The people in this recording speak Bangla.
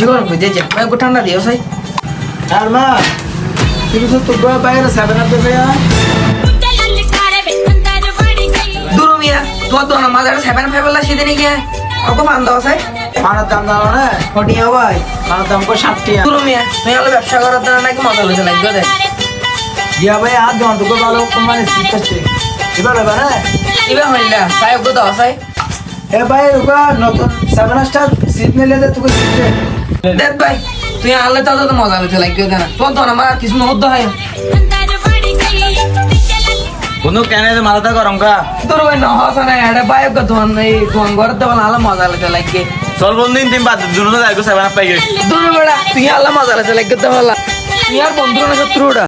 বেশি গরম হয়ে যায় ভাই একটু ঠান্ডা দিও সাই আর মা তুমি তো তোর বাইরে 7 আপ দেবে দূর মিয়া তোমার তো না মাজারে 7 সেদিনে গিয়ে অত মান দাও সাই পানার দাম জানো না ফটিয়া ভাই পানার দাম কো 60 টাকা দূর মিয়া তুমি হলো ব্যবসা করার দ্বারা নাকি মজা লইতে লাগবে দেখ দিয়া ভাই আর জন তো ভালো কোম্পানি সিট আছে এবার হবে না এবার হইলা সাই ওকে দাও সাই এ ভাই ওকা নতুন 7 স্টার সিট নিলে দে তোকে সিট দেখ ভাই তুই আনলে তো মজা লইতে লাগবে না তোমার তো আমার কিছু মুহূর্ত হয় বন্ধু কেন মাথাটা গরম কা তোর ভাই নহসা না এটা ভাই ওকে ধন এই ধন ঘর দেওয়া আলা মজা লইতে লাগবে চল বন্ধু দিন বাদ দুটো যাইগো 7 আপ পাই গেছি দূর বেড়া তুই আলা মজা লইতে লাগবে তো বলা তুই আর বন্ধুরা শত্রুটা